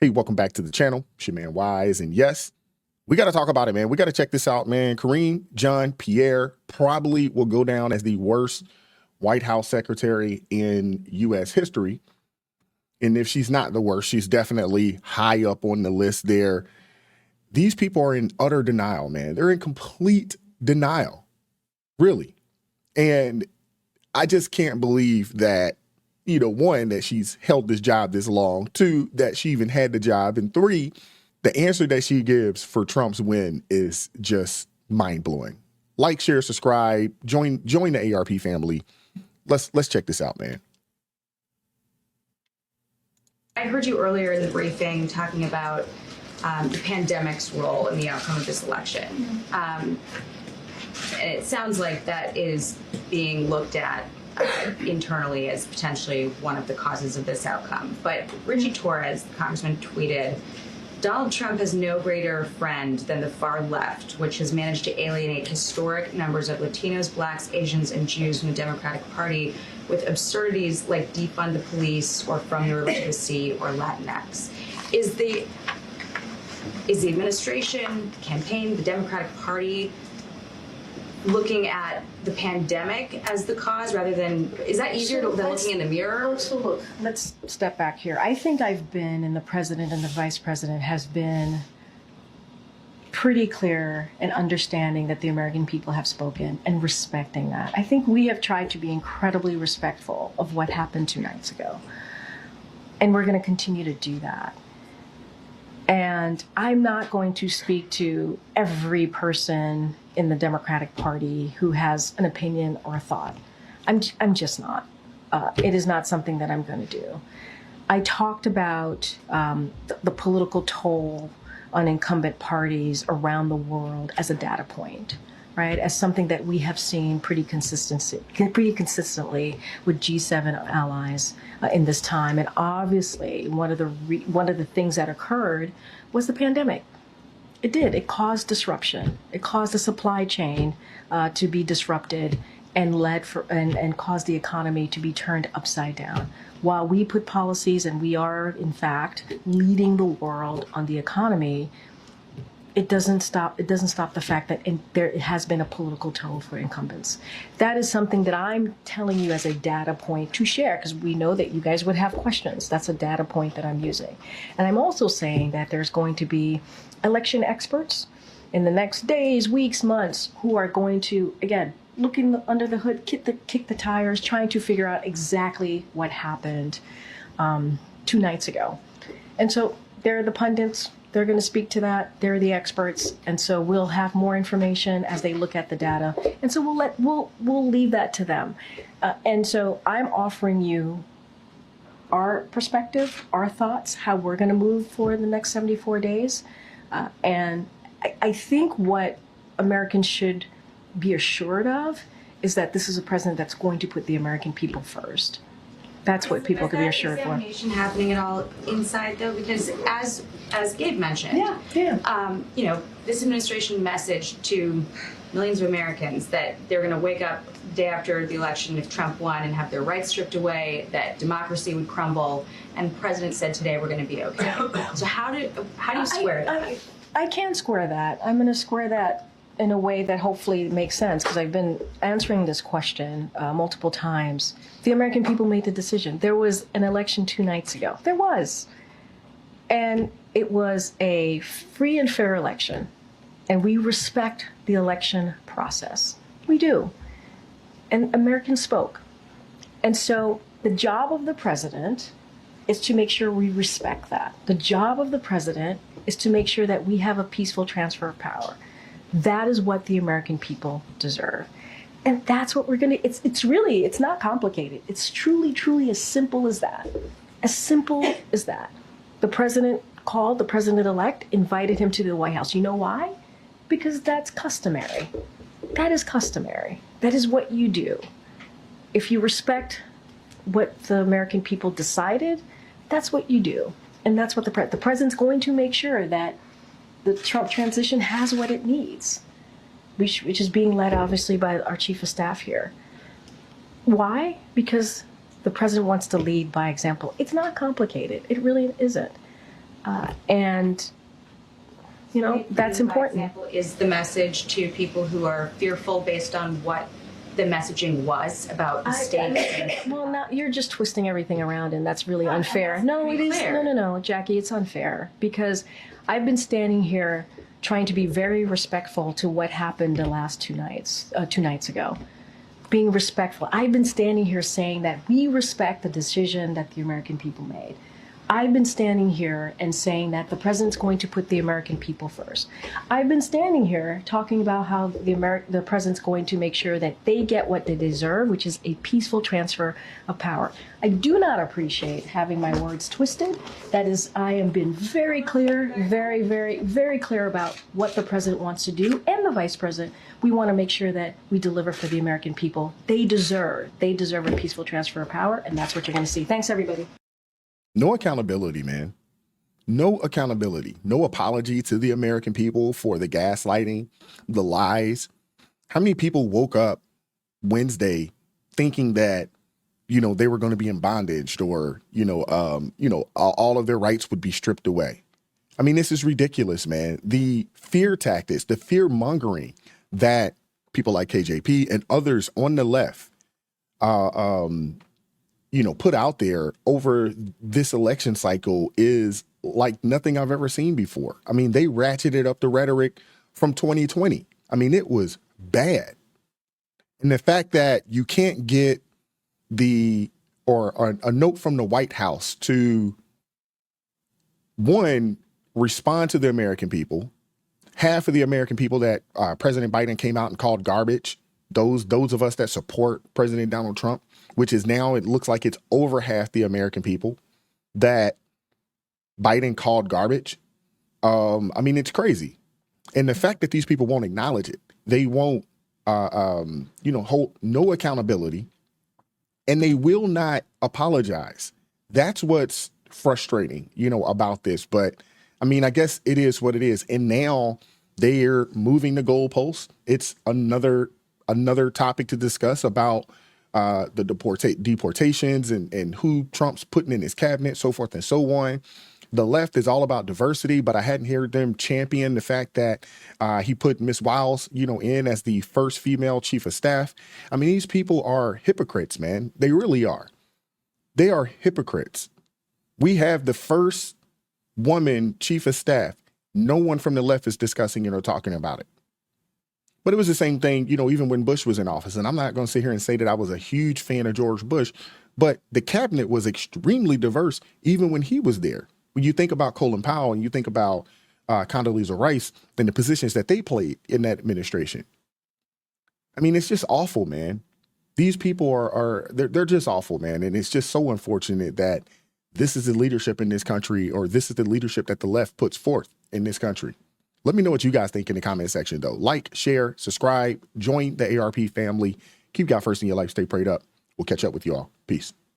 Hey, welcome back to the channel. It's your man Wise, and yes, we got to talk about it, man. We got to check this out, man. Karine Jean-Pierre probably will go down as the worst White House secretary in U.S. history. And if she's not the worst, she's definitely high up on the list there. These people are in utter denial, man. They're in complete denial, really. And I just can't believe that, you know, one, that she's held this job this long, two, that she even had the job, and three, the answer that she gives for Trump's win is just mind-blowing. Like, share, subscribe, join the ARP family. Let's check this out, man. I heard you earlier in the briefing talking about the pandemic's role in the outcome of this election. And it sounds like that is being looked at internally as potentially one of the causes of this outcome. But Richie Torres, the congressman, tweeted, "Donald Trump has no greater friend than the far left, which has managed to alienate historic numbers of Latinos, Blacks, Asians, and Jews from the Democratic Party with absurdities like defund the police or from the river to the sea or Latinx." Is the administration, the campaign, the Democratic Party looking at the pandemic as the cause rather than, is that easier than looking in the mirror? So look, let's step back here. I think I've been, and the president and the vice president has been pretty clear in understanding that the American people have spoken and respecting that. I think we have tried to be incredibly respectful of what happened 2 nights ago. And we're going to continue to do that. And I'm not going to speak to every person in the Democratic Party who has an opinion or a thought. I'm just not. It is not something that I'm going to do. I talked about the political toll on incumbent parties around the world as a data point, right? As something that we have seen pretty consistently with G7 allies in this time. And obviously, one of the things that occurred was the pandemic. It did. It caused disruption. It caused the supply chain to be disrupted and and caused the economy to be turned upside down. While we put policies, and we are in fact leading the world on the economy, it doesn't stop the fact that there has been a political toll for incumbents. That is something that I'm telling you as a data point to share, because we know that you guys would have questions. That's a data point that I'm using. And I'm also saying that there's going to be election experts in the next days, weeks, months, who are going to, again, looking under the hood, kick the tires, trying to figure out exactly what happened 2 nights ago. And so they're the pundits. They're going to speak to that. They're the experts, and so we'll have more information as they look at the data. And so we'll leave that to them. And so I'm offering you our perspective, our thoughts, how we're going to move forward in the next 74 days. And I think what Americans should be assured of is that this is a president that's going to put the American people first. That's what people can be assured for. Is examination happening at all inside, though? Because as Gabe mentioned, you know, this administration messaged to millions of Americans that they're going to wake up the day after the election if Trump won and have their rights stripped away, that democracy would crumble, and the president said today we're going to be okay. So how do you square that? I can square that. I'm going to square that in a way that hopefully makes sense, because I've been answering this question multiple times. The American people made the decision. There was an election 2 nights ago. There was. And it was a free and fair election. And we respect the election process. We do. And Americans spoke. And so the job of the president is to make sure we respect that. The job of the president is to make sure that we have a peaceful transfer of power. That is what the American people deserve. And that's what we're going to, it's not complicated. It's truly as simple as that. As simple as that. The president called the president-elect, invited him to the White House. You know why? Because that's customary. That is customary. That is what you do. If you respect what the American people decided, that's what you do. And that's what the president's going to make sure that the Trump transition has what it needs, which is being led obviously by our chief of staff here. Why? Because the president wants to lead by example. It's not complicated. It really isn't. And, you know, that's important. Example is the message to people who are fearful based on what the messaging was about the stakes. Well, now you're just twisting everything around, and that's really unfair. No, it is. No, Jackie, it's unfair because I've been standing here trying to be very respectful to what happened the last two nights ago. Being respectful. I've been standing here saying that we respect the decision that the American people made. I've been standing here and saying that the president's going to put the American people first. I've been standing here talking about how the president's going to make sure that they get what they deserve, which is a peaceful transfer of power. I do not appreciate having my words twisted. That is, I am being very clear, very, very, very clear about what the president wants to do and the vice president. We want to make sure that we deliver for the American people. They deserve a peaceful transfer of power, and that's what you're going to see. Thanks, everybody. No accountability, man. No accountability. No apology to the American people for the gaslighting, the lies. How many people woke up Wednesday thinking that, you know, they were going to be in bondage or, all of their rights would be stripped away? I mean, this is ridiculous, man. The fear tactics, the fear mongering that people like KJP and others on the left, put out there over this election cycle is like nothing I've ever seen before. I mean, they ratcheted up the rhetoric from 2020. I mean, it was bad. And the fact that you can't get a note from the White House to, one, respond to the American people, half of the American people that President Biden came out and called garbage, those of us that support President Donald Trump, which is now, it looks like it's over half the American people that Biden called garbage. I mean, it's crazy. And the fact that these people won't acknowledge it, they won't, hold no accountability, and they will not apologize. That's what's frustrating, about this. But I mean, I guess it is what it is. And now they're moving the goalposts. It's another topic to discuss about the deportations and who Trump's putting in his cabinet, so forth and so on. The left is all about diversity, but I hadn't heard them champion the fact that he put Miss Wiles, in as the first female chief of staff. I mean, these people are hypocrites, man. They really are. They are hypocrites. We have the first woman chief of staff. No one from the left is discussing it or talking about it. But it was the same thing, even when Bush was in office. And I'm not going to sit here and say that I was a huge fan of George Bush, but the cabinet was extremely diverse even when he was there. When you think about Colin Powell and you think about Condoleezza Rice and the positions that they played in that administration. I mean, it's just awful, man. These people they're just awful, man. And it's just so unfortunate that this is the leadership in this country, or this is the leadership that the left puts forth in this country. Let me know what you guys think in the comment section, though. Like, share, subscribe, join the ARP family. Keep God first in your life. Stay prayed up. We'll catch up with you all. Peace.